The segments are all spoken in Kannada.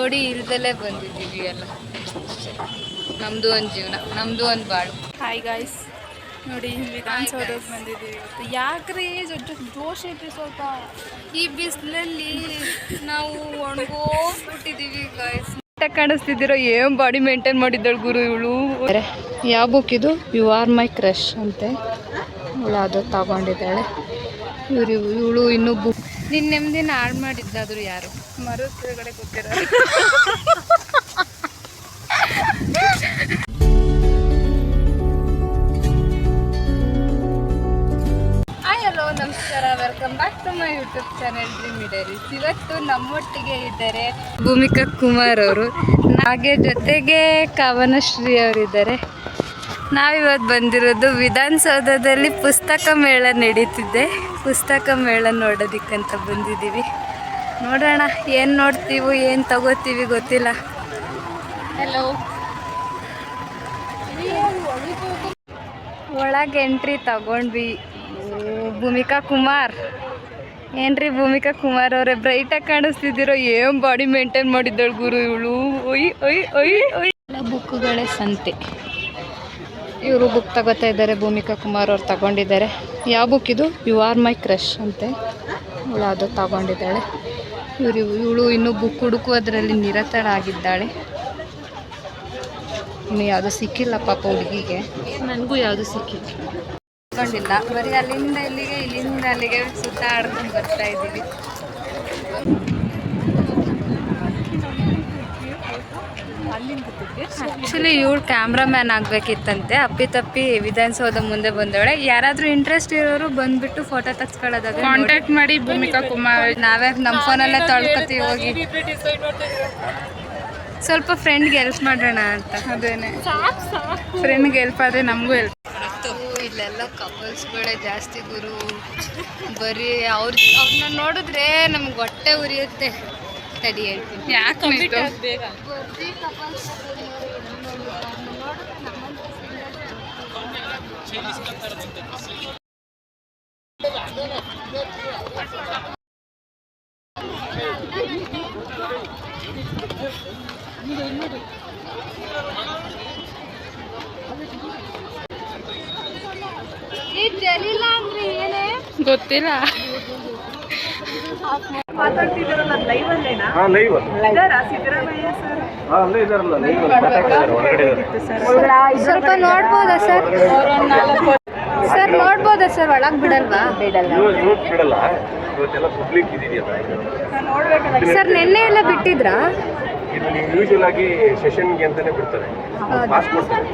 ನೋಡಿ ಇಲ್ದಲೇ ಬಂದಿದ್ದೀವಿ ಎಲ್ಲ. ನಮ್ಮದು ಒಂದು ಜೀವನ, ನಮ್ಮದು ಒಂದು ಬಾಳು. ಹಾಯ್ ಗಾಯ್ಸ್, ನೋಡಿ ವಿಧಾನಸೌಧಕ್ಕೆ ಬಂದಿದ್ದೀವಿ ಇವತ್ತು. ಯಾಕ್ರಿ ಜೋಶ್ ಐತಿ ಸ್ವಲ್ಪ. ಈ ಬಿಸಿಲಲ್ಲಿ ನಾವು ಒಣಗೋಗ್ಬಿಟ್ಟಿದ್ದೀವಿ ಗಾಯ್ಸ್. ಕಾಣಿಸ್ತಿದ್ದೀರೋ ಏನ್ ಬಾಡಿ ಮೇಂಟೈನ್ ಮಾಡಿದ್ದಾಳು ಗುರು ಇವಳು. ಯಾವ ಬುಕ್ ಇದು? ಯು ಆರ್ ಮೈ ಕ್ರಶ್ ಅಂತೆ. ಇವಳು ಅದು ತಗೊಂಡಿದ್ದಾಳೆ. ಇವಳು ಇನ್ನೂ ಬುಕ್ ನಿನ್ನ ನೆಮ್ಮದಿನ ಹಾಳು ಮಾಡಿದ್ದಾದ್ರು ಯಾರು? ಮರದ ಕೆಳಗಡೆ ಕೂತಿರೋ. ಹಲೋ ನಮಸ್ಕಾರ, welcome back to my YouTube channel dream diaries. ಇವತ್ತು ನಮ್ಮೊಟ್ಟಿಗೆ ಇದ್ದಾರೆ ಭೂಮಿಕಾ ಕುಮಾರ್ ಅವರು, ಹಾಗೆ ಜೊತೆಗೆ ಕವನಶ್ರೀ ಅವರಿದ್ದಾರೆ. ನಾವಿವತ್ತು ಬಂದಿರೋದು ವಿಧಾನಸೌಧದಲ್ಲಿ ಪುಸ್ತಕ ಮೇಳ ನಡೀತಿದೆ. ಪುಸ್ತಕ ಮೇಳ ನೋಡೋದಕ್ಕಂತ ಬಂದಿದ್ದೀವಿ. ನೋಡೋಣ ಏನು ನೋಡ್ತೀವಿ, ಏನು ತಗೋತೀವಿ ಗೊತ್ತಿಲ್ಲ. ಹಲೋ, ಒಳಗೆ ಎಂಟ್ರಿ ತಗೊಂಡ್ವಿ. ಭೂಮಿಕಾ ಕುಮಾರ್ ಏನ್ರಿ ಭೂಮಿಕಾ ಕುಮಾರ್ ಅವರೇ, ಬ್ರೈಟಾಗಿ ಕಾಣಿಸ್ತಿದ್ದೀರೋ ಏನು ಬಾಡಿ ಮೇಂಟೈನ್ ಮಾಡಿದ್ದಾಳು ಗುರು ಇವಳು. ಒಯ್ ಒಯ್ ಒಯ್ ಒಯ್. ಎಲ್ಲ ಬುಕ್ಗಳೇ ಸಂತೆ. ಇವರು ಬುಕ್ ತಗೋತಾ ಇದ್ದಾರೆ. ಭೂಮಿಕಾ ಕುಮಾರ್ ಅವ್ರು ತಗೊಂಡಿದ್ದಾರೆ. ಯಾವ ಬುಕ್ ಇದು? ಯು ಆರ್ ಮೈ ಕ್ರಶ್ ಅಂತೆ. ಇವಳು ಅದು ತಗೊಂಡಿದ್ದಾಳೆ. ಇವಳು ಇನ್ನೂ ಬುಕ್ ಹುಡುಕುವುದರಲ್ಲಿ ನಿರತಳಾಗಿದ್ದಾಳೆ. ಇನ್ನು ಯಾವುದು ಸಿಕ್ಕಿಲ್ಲ ಪಾಪ ಹುಡುಗಿಗೆ. ನನಗೂ ಯಾವುದು ಸಿಕ್ಕಿಲ್ಲ, ತಗೊಂಡಿಲ್ಲ. ಬರೀ ಅಲ್ಲಿಂದ ಇಲ್ಲಿಗೆ, ಇಲ್ಲಿಂದ ಅಲ್ಲಿಗೆ ಸುತ್ತಾಡ್ಕೊಂಡು ಬರ್ತಾ ಇದ್ದೀವಿ. ಆ್ಯಕ್ಚುಲಿ ಇವಳು ಕ್ಯಾಮ್ರಾಮ್ಯಾನ್ ಆಗಬೇಕಿತ್ತಂತೆ. ಅಪ್ಪಿ ವಿಧಾನಸೌಧ ಮುಂದೆ ಬಂದವಳೆ. ಯಾರಾದರೂ ಇಂಟ್ರೆಸ್ಟ್ ಇರೋರು ಬಂದುಬಿಟ್ಟು ಫೋಟೋ ತೆಗ್ಸ್ಕೊಳ್ಳೋದಾಗ ಕಾಂಟ್ಯಾಕ್ಟ್ ಮಾಡಿ ಭೂಮಿಕಾ ಕುಮಾರ್. ನಾವೇ ನಮ್ಮ ಫೋನಲ್ಲೇ ತೊಳ್ಕೊತೀವಿ ಹೋಗಿ. ಸ್ವಲ್ಪ ಫ್ರೆಂಡ್ಗೆ ಹೆಲ್ಪ್ ಮಾಡೋಣ ಅಂತ. ಅದೇನೆ, ಫ್ರೆಂಡ್ಗೆ ಹೆಲ್ಪ್ ಆದರೆ ನಮಗೂ ಹೆಲ್ಪ್. ಇಲ್ಲೆಲ್ಲ ಕಪಲ್ಸ್ಗಳೇ ಜಾಸ್ತಿ ಗುರು. ಬರೀ ಅವ್ರನ್ನ ನೋಡಿದ್ರೆ ನಮ್ಗೆ ಹೊಟ್ಟೆ ಉರಿಯುತ್ತೆ. ತಡಿ ಹೇಳ್ತೀನಿ ಯಾಕೆ ಬೇಗ. ಜಲೀಲ ಅಂದ್ರೆ ಏನೇ ಗೊತ್ತಿಲ್ಲ. ಸ್ವಲ್ಪ ನೋಡ್ಬೋದಾ ಸರ್? ಸರ್ ನೋಡ್ಬೋದಾ ಸರ್? ಒಳಗೆ ಬಿಡಲ್ವಾ? ಬಿಡಲ್ಲ ಸರ್ ನಿನ್ನೆ ಎಲ್ಲ ಬಿಟ್ಟಿದ್ರಾ? ಯೂಶುವಲ್ ಆಗಿ ಸೆಷನ್ಗೆ ಅಂತಾನೆ ಬಿಡ್ತಾರೆ. ಪಾಸ್ ಕೊಡ್ತಾರೆ.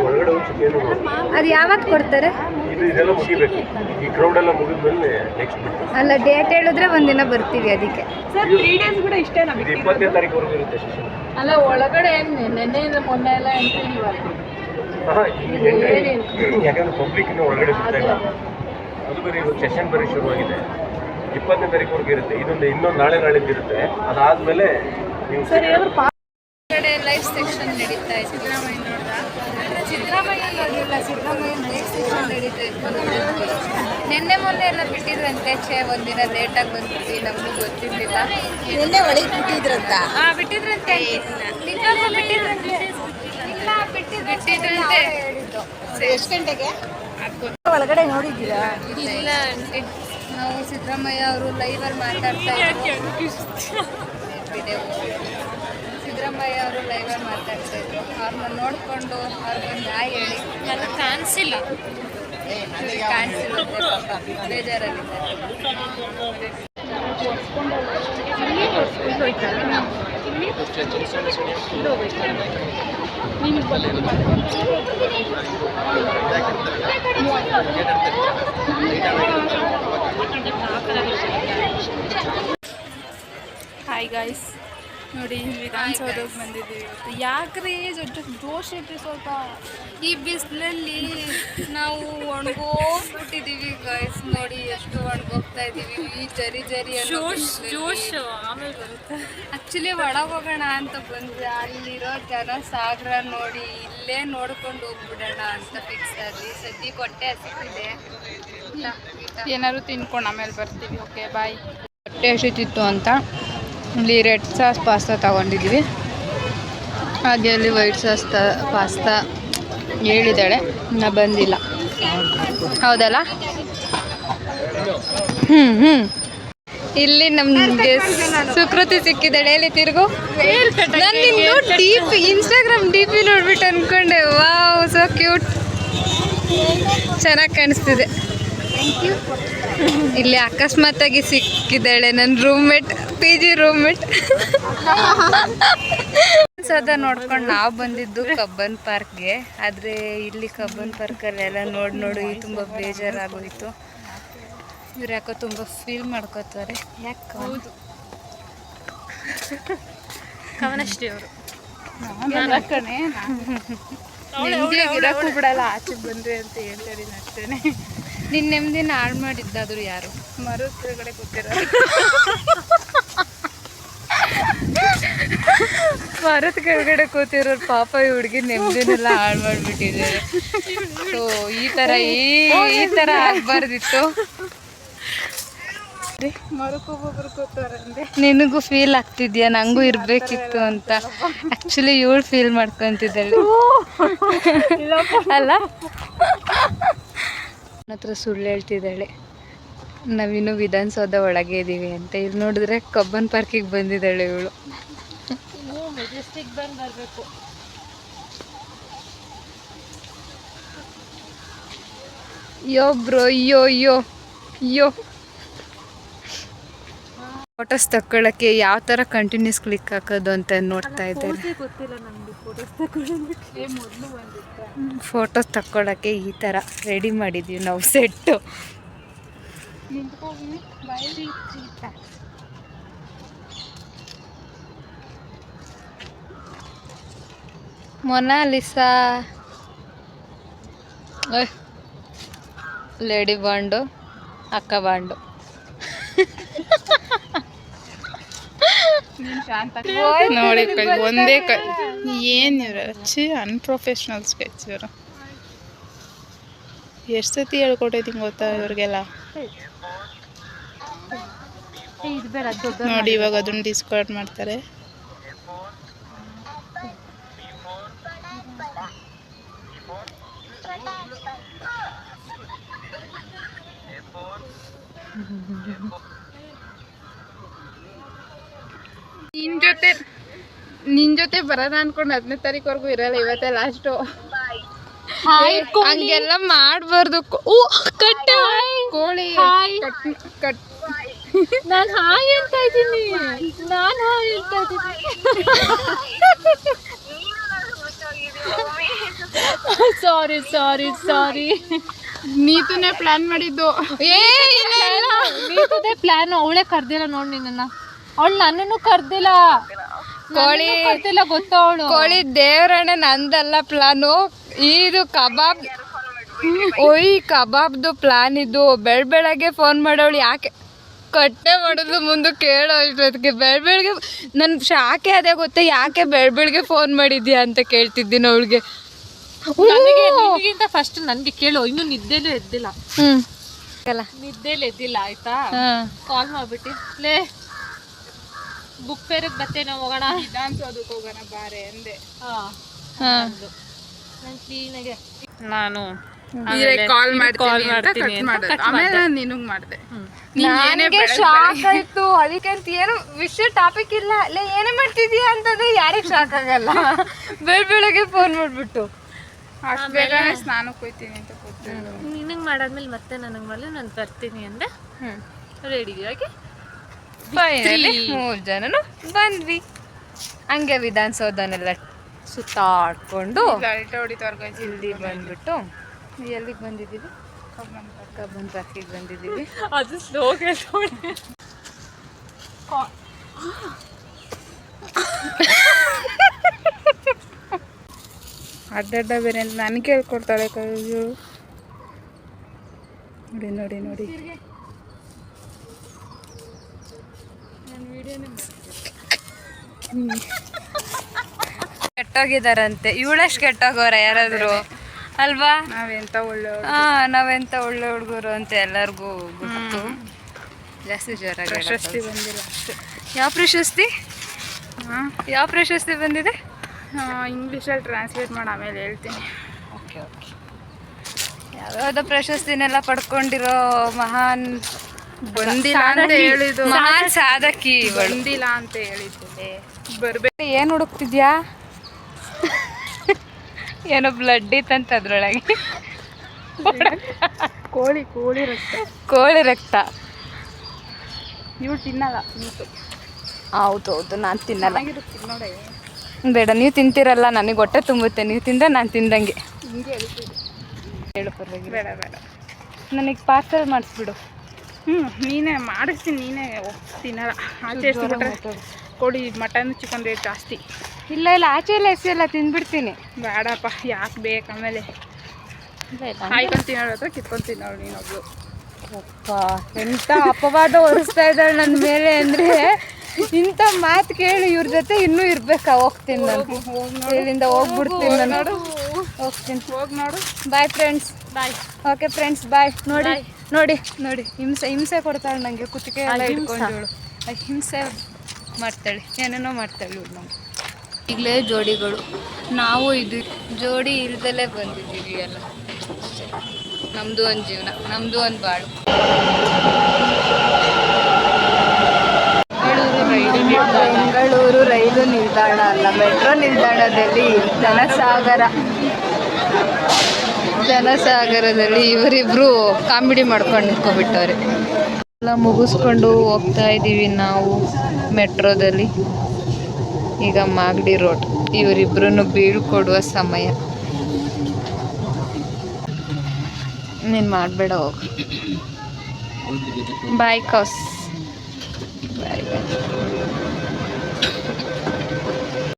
ಒಳಗಡೆ ಅದು ಯಾವತ್ತು ಕೊಡ್ತಾರೆ? ಇದೆಲ್ಲ ಮುಗಿಬೇಕು. ಈ ಕ್ರೌಡ್ ಎಲ್ಲ ಮುಗಿದ್ಮೇಲೆ ನೆಕ್ಸ್ಟ್ ಬಿಡ್ತಾರೆ. ಅಲ್ಲ, ಡೇಟ್ ಹೇಳಿದ್ರೆ ಒಂದಿನ ಬರ್ತೀವಿ ಅದಕ್ಕೆ. ಸರ್ 3 days ಕೂಡ ಇಷ್ಟೇನಾ? 20ನೇ ತಾರೀಕುವರೆಗೂ ಇರುತ್ತೆ ಸೆಷನ್. ಅಲ್ಲ, ಒಳಗಡೆ ನೆನ್ನೆ ಮೊನ್ನೆ ಎಲ್ಲ ಎಂಟ್ರಿ ಇಲ್ವಾ? ಯಾಕಂದ್ರೆ ಪಬ್ಲಿಕ್ ಇನ್ನೂ ಒಳಗಡೆ ಬಿಡ್ತಾ ಇಲ್ಲ. ಅದು ಬರೀ ಸೆಷನ್ ಬರೀ ಶುರುವಾಗಿದೆ. 20ನೇ ತಾರೀಕುವರೆಗೂ ಇರುತ್ತೆ. ಇನ್ನೊಂದು ನಾಳೆಯಿಂದ ಇರುತ್ತೆ. ಅದಾದ್ಮೇಲೆ ಲೈವ್ ಸೆಕ್ಷನ್ ನಡೀತಾ ಇದೆ. ಸಿದ್ದರಾಮಯ್ಯ ನೋಡಿಲ್ಲ. ಸಿದ್ದರಾಮಯ್ಯ ಲೈವ್ ಸೆಕ್ಷನ್ ನಡೀತಾ ಇತ್ತು. ನಿನ್ನೆ ಮೊನ್ನೆ ಎಲ್ಲ ಬಿಟ್ಟಿದ್ರಂತೆ. ಒಂದಿನ ಲೇಟಾಗಿ ಬಂದ್ಬಿಟ್ಟು ನಮಗೂ ಗೊತ್ತಿರಲಿಲ್ಲ. ನಿನ್ನೆ ಒಳಗೆ ಬಿಟ್ಟಿದ್ರಂತ. ಬಿಟ್ಟಿದ್ರಂತೆ. ನಿಜವಾಗ್ಲೂ ಬಿಟ್ಟಿದ್ರಂತೆ. ಇಲ್ಲ, ಬಿಟ್ಟಿದ್ರಂತೆ. ಎಷ್ಟು ಗಂಟೆಗೆ? ಒಳಗಡೆ ನೋಡಿದ್ದೀರಾ? ಇಲ್ಲ ಆಂಟಿ, ನಾವು ಸಿದ್ದರಾಮಯ್ಯ ಅವರು ಲೈವಲ್ಲಿ ಮಾತಾಡ್ತಾ ಇದ್ರು. ಸಿದ್ದರಾಮಯ್ಯ ಅವರು ಲೈವಲ್ಲಿ ಮಾತಾಡ್ತಾ ಇದ್ರು. ಅವ್ರನ್ನ ನೋಡಿಕೊಂಡು ಅವ್ರಿಗೊಂದು ಹಾಯ್ ಹೇಳಿ. ಎಲ್ಲ ಕಾಣಿಸಿಲ್ಲ, ಕಾಣಿಸಿರುತ್ತೆ ಪಾಪ, ಬೇಜಾರಲ್ಲಿದ್ದಾರೆ. ಹಾಯ್ ಗಾಯ್ಸ್, ನೋಡಿ ವಿಧಾನಸೌಧಕ್ಕೆ ಬಂದಿದ್ದೀವಿ ಇವತ್ತು. ಯಾಕ್ರಿ ಜೋಶ್ ಐತಿ ಸ್ವಲ್ಪ. ಈ ಬಿಸಿಲಲ್ಲಿ ನಾವು ಒಣಗೋಗ್ಬಿಟ್ಟಿದ್ದೀವಿ ಗಾಯ್ಸ್. ನೋಡಿ ಎಷ್ಟು ಒಣಗೋಗ್ತಾ ಇದ್ದೀವಿ. ಈ ಜರಿ ಜೋಶ್ ಆಮೇಲೆ ಬರುತ್ತೆ. ಆ್ಯಕ್ಚುಲಿ ಒಳಗೆ ಹೋಗೋಣ ಅಂತ ಬಂದರೆ ಅಲ್ಲಿರೋ ಜನ ಸಾಗರ ನೋಡಿ ಇಲ್ಲೇ ನೋಡ್ಕೊಂಡು ಹೋಗ್ಬಿಡೋಣ ಅಂತ ಫಿಕ್ಸ್ ಆದ್ವಿ. ಸದ್ಯಕ್ಕೆ ಹೊಟ್ಟೆ ಹಸಿತಿದೆ. ಏನಾದ್ರು ತಿನ್ಕೊಂಡು ಆಮೇಲೆ ಬರ್ತೀವಿ. Okay bye. ಹೊಟ್ಟೆ ಹಸಿತಿತ್ತು ಅಂತ ಇಲ್ಲಿ ರೆಡ್ ಸಾಸ್ ಪಾಸ್ತಾ ತಗೊಂಡಿದ್ವಿ, ಹಾಗೆ ಅಲ್ಲಿ ವೈಟ್ ಸಾಸ್ ಪಾಸ್ತಾ ಹೇಳಿದ್ದಾಳೆ, ಇನ್ನು ಬಂದಿಲ್ಲ. ಹೌದಲ್ಲ? ಇಲ್ಲಿ ನಮಗೆ ಸುಕೃತಿ ಸಿಕ್ಕಿದ್ದಾಳೆ. ಎಲ್ಲಿ ತಿರುಗು. ನಾನು ಇನ್ಸ್ಟಾಗ್ರಾಮ್ ಡಿ ಪಿ ನೋಡ್ಬಿಟ್ಟು ಅಂದ್ಕೊಂಡೆ, ವಾವ್ ಸೊ ಕ್ಯೂಟ್, ಚೆನ್ನಾಗಿ ಕಾಣಿಸ್ತಿದೆ. ಇಲ್ಲಿ ಅಕಸ್ಮಾತಾಗಿ ಸಿಕ್ಕಿದ್ದಾಳೆ ನನ್ನ ರೂಮ್ಮೇಟ್, ಪಿ ಜಿ ರೂಮ್ಮೇಟ್. ಸದಾ ನೋಡ್ಕೊಂಡು ನಾವು ಬಂದಿದ್ದು ಕಬ್ಬನ್ ಪಾರ್ಕ್ಗೆ. ಆದರೆ ಇಲ್ಲಿ ಕಬ್ಬನ್ ಪಾರ್ಕಲ್ಲೆಲ್ಲ ನೋಡಿ ತುಂಬ ಬೇಜಾರಾಗೋಯಿತು. ಇವ್ರು ಯಾಕೋ ತುಂಬ ಫೀಲ್ ಮಾಡ್ಕೋತಾರೆ. ಯಾಕೆ? ಹೌದು, ಕವನಶ್ರೀ ಅವರು ನೆಮ್ಮದಿಯಾಗಿರೋಕ್ಕೂ ಬಿಡಲ್ಲ, ಆಚೆಗೆ ಬಂದ್ರೆ ಅಂತ ಹೇಳ್ತಾರೆ ಅಷ್ಟೇನೆ. ನಿನ್ನ ನೆಮ್ಮದಿನ ಹಾಳು ಮಾಡಿದ್ದಾದ್ರು ಯಾರು? ಮರದ ಕೆಳಗಡೆ ಕೂತಿರೋ ಮರದ ಕೆಳಗಡೆ ಕೂತಿರೋರು ಪಾಪ ಈ ಹುಡುಗಿ ನೆಮ್ಮದಿನೆಲ್ಲ ಹಾಳು ಮಾಡಿಬಿಟ್ಟಿದ್ದಾರೆ. ಸೊ ಈ ಥರ ಆಗಬಾರ್ದಿತ್ತು. ಮರಕ್ಕೊಬ್ಬೊಬ್ರು ಕೂತಾರಂದೆ. ನಿನಗೂ ಫೀಲ್ ಆಗ್ತಿದ್ಯಾ ನನಗೂ ಇರಬೇಕಿತ್ತು ಅಂತ? ಆ್ಯಕ್ಚುಲಿ ಇವಳು ಫೀಲ್ ಮಾಡ್ಕೊತಿದ್ದಾಳೆ ಅಲ್ಲ? ನನ್ನ ಹತ್ರ ಸುಳ್ಳು ಹೇಳ್ತಿದ್ದಾಳೆ, ನಾವಿನ್ನೂ ವಿಧಾನಸೌಧ ಒಳಗೆ ಇದ್ದೀವಿ ಅಂತ. ಇಲ್ಲಿ ನೋಡಿದ್ರೆ ಕಬ್ಬನ್ ಪಾರ್ಕಿಗೆ ಬಂದಿದ್ದಾಳೆ ಇವಳು. ಮೆಜೆಸ್ಟಿಕ್ ಬಂದು ಬರಬೇಕು. ಯೋ ಬ್ರೋ, ಯೋ ಫೋಟೋಸ್ ತಕ್ಕೊಳ್ಳೋಕ್ಕೆ ಯಾವ ಥರ ಕಂಟಿನ್ಯೂಸ್ ಕ್ಲಿಕ್ ಹಾಕೋದು ಅಂತ ನೋಡ್ತಾ ಇದ್ದಾರೆ. ಗೊತ್ತಿಲ್ಲ ನಮಗೆ ಫೋಟೋಸ್ ತಗೊಳ್ಳೋದಕ್ಕೆ. ಮೊದಲು ಬಂದಿದ್ದೆ ಫೋಟೋಸ್ ತಕ್ಕೊಳ್ಳೋಕ್ಕೆ ಈ ಥರ ರೆಡಿ ಮಾಡಿದ್ದೀವಿ ನಾವು ಸೆಟ್ಟು. ಮೊನಾಲಿಸಾ, ಲೇಡಿ ಬಾಂಡು, ಅಕ್ಕ ಬಾಂಡು. ನೋಡಿ ಒಂದೇ ಏನು ಇವ್ರು ಹಚ್ಚಿ ಅನ್ಪ್ರೊಫೆಷ್ನಲ್ ಸ್ಕೆಚ್ ಇವರು. ಎಷ್ಟು ಸತಿ ಹೇಳ್ಕೊಟ್ಟಿದ್ದೀನಿ ಗೊತ್ತಾ ಇವ್ರಿಗೆಲ್ಲ. ನೋಡಿ ಇವಾಗ ಅದನ್ನ ಡಿಸ್ಕಾರ್ಡ್ ಮಾಡ್ತಾರೆ. ನಿನ್ ಜೊತೆ ಬರೋಣ ಅನ್ಕೊಂಡು 10ನೇ ತಾರೀಕುವರೆಗೂ ಇರಲ್ಲ, ಇವತ್ತೇ ಲಾಸ್ಟು. ಹಂಗೆಲ್ಲ ಮಾಡಬಾರ್ದು. ಕೋಳಿ ನಾನು ಹಾಯ್ ಅಂತ ಇದ್ದೀನಿ. ಸಾರಿ ನೀತುನೇ ಪ್ಲಾನ್ ಮಾಡಿದ್ದು. ನೀತುದೇ ಪ್ಲಾನ್. ಅವಳೇ ಕರ್ದಿಲ್ಲ ನೋಡಿ ನಿನ್ನ. ಅವಳು ನನ್ನನ್ನು ಕರ್ದಿಲ್ಲ. ಗೊತ್ತಾ ಅವಳು. ಕೋಳಿ ದೇವರಣ್ಣ ನಂದಲ್ಲ ಪ್ಲಾನು. ಇದು ಕಬಾಬ್ದು ಪ್ಲಾನ್ ಇದು. ಬೆಳಗ್ಗೆ ಫೋನ್ ಮಾಡೋಳು. ಯಾಕೆ ಕಟ್ಟೆ ಮಾಡೋದು ಮುಂದೆ ಕೇಳೋ ಇಷ್ಟೊತ್ತಿಗೆ ಬೆಳಗ್ಗೆ ನನ್ನ ಶಾಕೆ ಅದೇ ಗೊತ್ತಾ, ಯಾಕೆ ಬೆಳಗ್ಗೆ ಫೋನ್ ಮಾಡಿದ್ಯಾ ಅಂತ ಕೇಳ್ತಿದ್ದೀನಿ ಅವಳಿಗೆ. ನನಗಿಂತ ಫಸ್ಟ್ ನನಗೆ ಕೇಳು. ಇನ್ನೂ ನಿದ್ದೆಲೂ ಎದ್ದಿಲ್ಲ. ನಿದ್ದೆಲೂ ಎದ್ದಿಲ್ಲ ಆಯ್ತಾ. ಕಾಲ್ ಮಾಡ್ಬಿಟ್ಟು ಲೇ ಬುಕ್ ಫೇರಿಗೆ ಬರ್ತೇನೆ, ಹೋಗೋಣ ವಿಧಾನಸೌಧಕ್ಕೆ ಹೋಗೋಣ ಬಾರೆ ಅಂದೆ. ನಾನು ಕಾಲ್ ಮಾಡ್ತೀನಿ ಆಮೇಲೆ ನಿನಗೆ ಮಾಡಿದೆ. ನನಗೆ ಶಾಕ್ ಆಯ್ತು. ಅದಕ್ಕೆ ಅಂತ ಏನು ವಿಷಯ ಟಾಪಿಕ್ ಇಲ್ಲ, ಅಲ್ಲೇ ಏನೇ ಮಾಡ್ತಿದ್ಯಾ ಅಂತಂದ್ರೆ ಯಾರಿಗೆ ಶಾಕ್ ಆಗಲ್ಲ. ಬೆಳಗ್ಗೆ ಫೋನ್ ಮಾಡ್ಬಿಟ್ಟು ಅಷ್ಟು ಬೇಗ ಸ್ನಾನಕ್ಕೆ ಹೋಗ್ತೀನಿ ಅಂತ ಕೂತಿದ್ದೆ. ನಿನಗೆ ಮಾಡಾದ್ಮೇಲೆ ಮತ್ತೆ ನನಗೆ ಮಾಡಲಿ, ನಾನು ಬರ್ತೀನಿ ಅಂದೆ. ರೆಡಿಯಾಗಿ ಫೈನಲಿ 3 ಜನನು ಬಂದ್ವಿ. ಹಂಗೆ ವಿಧಾನಸೌಧನೆಲ್ಲ ಸುತ್ತಾಡ್ಕೊಂಡು ಇಲ್ಲಿ ಬಂದ್ಬಿಟ್ಟು ಎಲ್ಲಿಗೆ ಬಂದಿದ್ದೀವಿ? ಕಬ್ಬನ್ ಪಾರ್ಕಿಗೆ ಬಂದಿದ್ದೀವಿ. ಅದು ಸ್ಲೋಗೆ ಅಡ್ಡಡ್ಡ ಬೇರೆ ಅಂತ ನನಗೆ ಹೇಳ್ಕೊಡ್ತಾಳೆ ಕೈಗಳು. ನೋಡಿ ಕೆಟ್ಟೋಗಿದಾರಂತೆ. ಇವಳಷ್ಟು ಕೆಟ್ಟೋಗೋರ ಯಾರಾದ್ರು ಅಲ್ವಾ? ನಾವೆಂತ ಒಳ್ಳೆ ಒಳ್ಳೆ ಹುಡುಗರು ಅಂತ ಎಲ್ಲರಿಗೂ ಗೊತ್ತು. ಜಾಸ್ತಿ ಜೋರಾಗಿ ಪ್ರಶಸ್ತಿ ಬಂದಿಲ್ಲ ಅಷ್ಟೇ. ಯಾವ ಪ್ರಶಸ್ತಿ ಯಾವ ಪ್ರಶಸ್ತಿ ಬಂದಿದೆ? ಇಂಗ್ಲೀಷಲ್ಲಿ ಟ್ರಾನ್ಸ್ಲೇಟ್ ಮಾಡಿ ಆಮೇಲೆ ಹೇಳ್ತೀನಿ. Okay okay. ಯಾವ್ಯಾವುದೋ ಪ್ರಶಸ್ತಿನೆಲ್ಲ ಪಡ್ಕೊಂಡಿರೋ ಮಹಾನ್ ಬಂದಿಲ್ಲ ಅಂತ ಹೇಳಿದ್ದು, ಮಹಾನ್ ಸಾಧಕಿ ಇವಳು. ಬಂದಿಲ್ಲ ಅಂತ ಹೇಳಿದ್ದೆ. ಬರ್ಬೇಕು. ಏನು ಹುಡುಕ್ತಿದ್ಯಾ? ಏನೋ ಬ್ಲಡ್ ಇತ್ತಂತ ಅದ್ರೊಳಗೆ. ಕೋಳಿ ರಕ್ತ. ಕೋಳಿ ರಕ್ತ. ಇವ್ರು ತಿನ್ನಲ್ಲ ನೀಟು. ಹೌದೌದು, ನಾನು ತಿನ್ನಲ್ಲ. ತಿನ್ನೋಡೆ ಬೇಡ, ನೀವು ತಿಂತೀರಲ್ಲ, ನನಗೆ ಹೊಟ್ಟೆ ತುಂಬುತ್ತೆ. ನೀವು ತಿಂದರೆ ನಾನು ತಿಂದಂಗೆ. ಹಿಂಗೆ ಹೇಳ್ತೀವಿ. ಹೇಳು ಪರವಾಗಿಲ್ಲ. ಬೇಡ ನನಗೆ ಪಾರ್ಸಲ್ ಮಾಡಿಸ್ಬಿಡು. ನೀನೇ ಮಾಡಿಸ್ತೀನಿ. ನೀನೇ ತಿನ್ನಲ್ಲ. ಆಚೆ ಎಸ್ಬಿಟ್ರೆ ಕೋಳಿ ಮಟನ್ ಚಿಕನ್ ರೇಟ್ ಜಾಸ್ತಿ. ಇಲ್ಲ ಆಚೆ ಎಲ್ಲ ಎಸೆಯಲ್ಲ, ತಿಂದ್ಬಿಡ್ತೀನಿ. ಬೇಡಪ್ಪ, ಯಾಕೆ ಬೇಕು? ಆಮೇಲೆ ಹಾಯ್ಕೊಂಡು ತಿನ್ನೋಳ ಹತ್ರ ಕಿತ್ಕೊಂಡು ತಿನ್ನೋಳು ನೀನೊಬ್ಳು. ಅಪ್ಪ, ಎಂಥ ಅಪವಾದ ಹೊರಿಸ್ತಾ ಇದ್ದಾಳೆ ನನ್ನ ಮೇಲೆ ಅಂದರೆ, ಇಂಥ ಮಾತು ಕೇಳಿ ಇವ್ರ ಜೊತೆ ಇನ್ನೂ ಇರ್ಬೇಕಾ? ಹೋಗ್ತೀನಿ ನಾನು, ಇಲ್ಲಿಂದ ಹೋಗ್ಬಿಡ್ತೀನಿ ನಾನು. ಹೋಗ್ತೀನಿ. ಹೋಗಿ ನೋಡು. Bye friends. Bye. Okay friends, bye. ನೋಡಿ ಹಿಂಸೆ ಕೊಡ್ತಾಳೆ ನನಗೆ. ಕುತ್ತಿಗೆ ಎಲ್ಲ ಇಟ್ಕೊಂಡವಳು ಹಿಂಸೆ ಮಾಡ್ತಾಳೆ, ಏನೇನೋ ಮಾಡ್ತಾಳೆ ಇವಳು. ನಾವು ಈಗಲೇ ಜೋಡಿಗಳು, ನಾವು ಇದು ಜೋಡಿ ಇಲ್ದಲೇ ಬಂದಿದ್ದೀವಿ ಎಲ್ಲ. ನಮ್ಮದು ಒಂದು ಜೀವನ, ನಮ್ಮದು ಒಂದು ಬಾಳು. ಬೆಂಗಳೂರು ರೈಲು ನಿಲ್ದಾಣ ಅಲ್ಲ, ಮೆಟ್ರೋ ನಿಲ್ದಾಣದಲ್ಲಿ ಜನಸಾಗರದಲ್ಲಿ ಇವರಿಬ್ರು ಕಾಮಿಡಿ ಮಾಡ್ಕೊಂಡು ನಿಂತ್ಕೊಬಿಟ್ಟವ್ರೆ. ಎಲ್ಲ ಮುಗಿಸ್ಕೊಂಡು ಹೋಗ್ತಾ ಇದ್ದೀವಿ ನಾವು ಮೆಟ್ರೋದಲ್ಲಿ. ಈಗ ಮಾಗಡಿ ರೋಡ್. ಇವರಿಬ್ರು ಬೀಳ್ಕೊಡುವ ಸಮಯ. ನೀನು ಮಾಡಬೇಡ, ಹೋಗು. ಬಾಯ್ ಕೌಸ್. ಬಾಯ್ ಬಾಯ್.